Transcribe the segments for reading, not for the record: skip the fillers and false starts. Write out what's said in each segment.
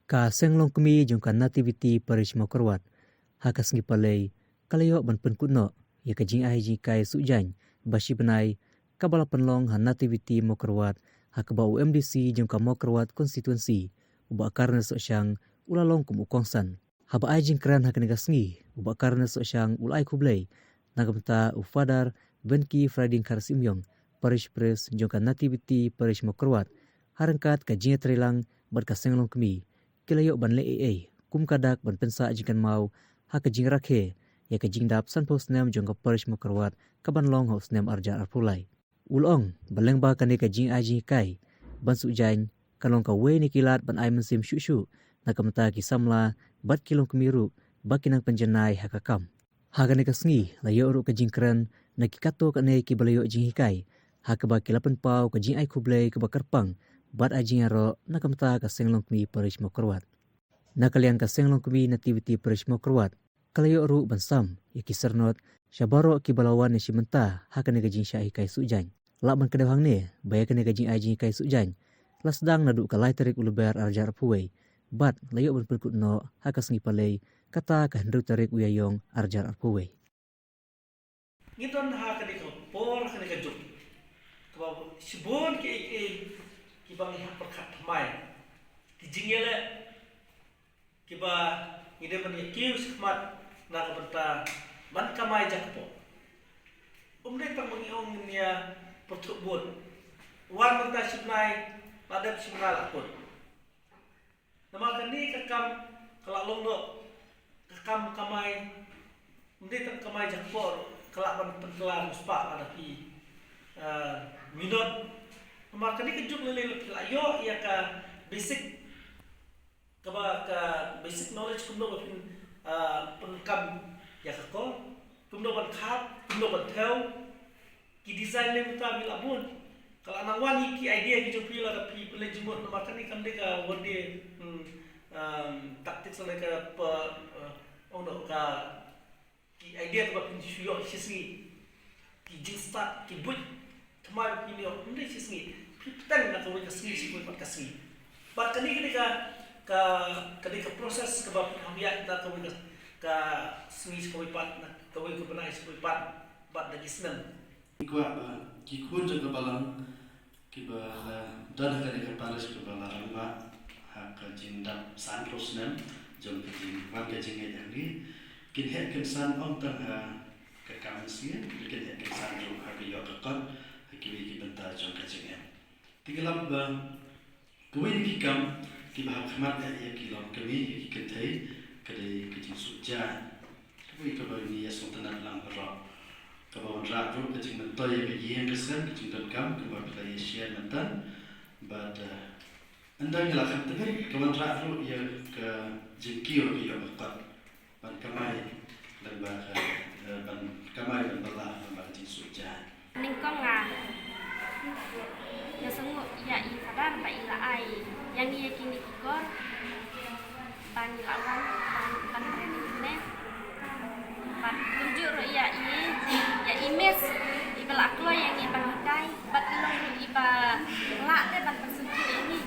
Ka senglong kemi jong ka nativity parish mo korwat. Hakas ngi palay kalayo ban pen kutno ya ka jing ai ji kai sujan bashi benai kabala penlong ha nativity mo korwat hakaba UMDC jong ka mo korwat constituency uba karna so syang ulalong kum ukongsan. Haba ai jing kran hakani gasngi uba karna so syang ulai kublay nagamta ufadar benki Friday Karsimyong parish pres jong ka nativity parish mo korwat harangkat ka jing trilang bar ka senglong kemi kilayo ban le kum kadak ban pensa jikan mau ha ka jing rakhe ya ka jing dap san pos nem jong ka parish mo korwat ka ban long haus nem arja arpulai ulong baleng ba ka ne ka jing aji kai ban su jain kalong ka we ni kilat ban ai mensim shu na kamta ki samla bat kilong kemiru bakinang penjenai ha ka kam ha ka ne ka sngi la yo ru ka jing kran na ki kato ka ne ki balayo jing hikai ha ka ba kilapan pau ka jing ai kublai ka ba karpang bat ajing aro na kamta ka senglong kemi parish mo korwat na kalian ka senglong kemi nativity parish mo korwat kalayo ru bansam ikisernot syabaro ki balawan ni simenta hakane ka jing syai kai sujan la ban kedawang ne bayakane ka jing aji kai sujan lasdang nadu ka laiterik uluber arjar puwei bat layo ban perkut no hakas ngi palei kata ka hendru tarik uyayong arjar puwei ngiton ha ka dikau por ka dikau kau sibon ki bang ha perkat mai ki jingele ki ba ide ban ki skmat na ka benta man kamai jakpo umre tang mengiong nia pertubun wan benta sibnai padap sibnal akun nama kani kakam kalalong do kakam kamai umre tang kamai jakpo kelak ban pentelan muspa ada ki minot nama kani kejuk lele layo ya ka basic ka basic knowledge kuno penkam ya kako tumdo ban khap tumdo ban theo ki design le muta bil abun kalau anang wani ki idea ki jopi la pi pele jumot na makani kam de ka wonde taktik sala ka pa ono ka ki idea ka pin shuyo sisi ki jing start ki but thamar ki ni onde sisi pitan na ko ka sisi si ko pat ka sisi bat kani kani ka proses ka ba hamia ta ko ka sisi ko pat na ko ko banai si ko pat bat da gisnan ki kun jaga balang ki ba dan ka de paris ke balang ma ha ka jindap san prosnem jom ki jing wan ka jing ai ni kin he kin san ong ta ka kam sia kin he kin san jom ha ki yo ka kan ki ki benta jom ka jing ai tigalam ba kuwi ki kam ki ba khmat ya ki lom ka ni ki thai ka de ki jing su ja kuwi ka ba ni ya so tan lang ra kawan rakyat kecil mentai yang yang kesan kecil terkam kawan pelai share mentan, but anda ngelakan tengah kawan rakyat yang ke jengkir yang berkat, ban kamai dan ban kamai dan belah ban jisuja. Ningkong ya semua ya ikadar ba ila ai yang ia kini kikor ban lawan ban redine ban tunjuk ya image ibala klo yang ibang dai bat ilong iba la te ban persuci ini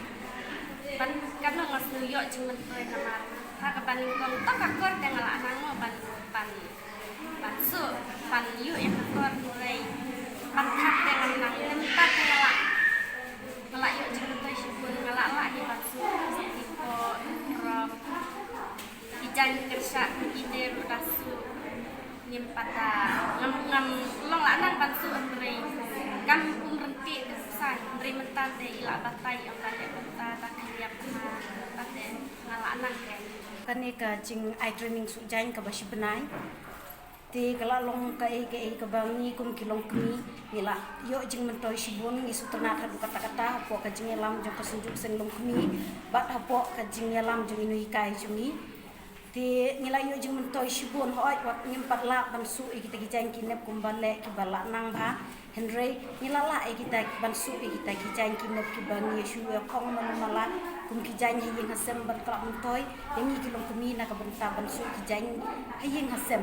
ban karena ngasuyo cuman pre kamar ha ka ban kong to ka kor dengan la nang ban su ban yu yang kor mulai ban kap dengan nang lempat ngala ngala yu cuman to syukur ngala la di ban su ko ro ijan kerja ide rudasu nimpata ngam long lanang bansu andre kam renti sai andre mentante ila batai ang kate benta takriap ma tate ngalanang kani ka jing I training su jain ka bashi benai ti kala long ka ka bangi kum kilong kmi ila yo jing mentoi sibun isu tenak kata-kata po ka jing lam jong kasunjuk senglong kmi bat hapo ka jing lam jong inui kai jungi ti nilai yo jing mentoi sibun hoi wat nyempat la bansu kita gijain kinep kumbale ki bala nang ba henry nilala kita bansu kita gijain kinep ki bani yesu ya kong manala kum gijain yin hasem ban kala mentoi yang kilong kemi na ka benta bansu gijain yin hasem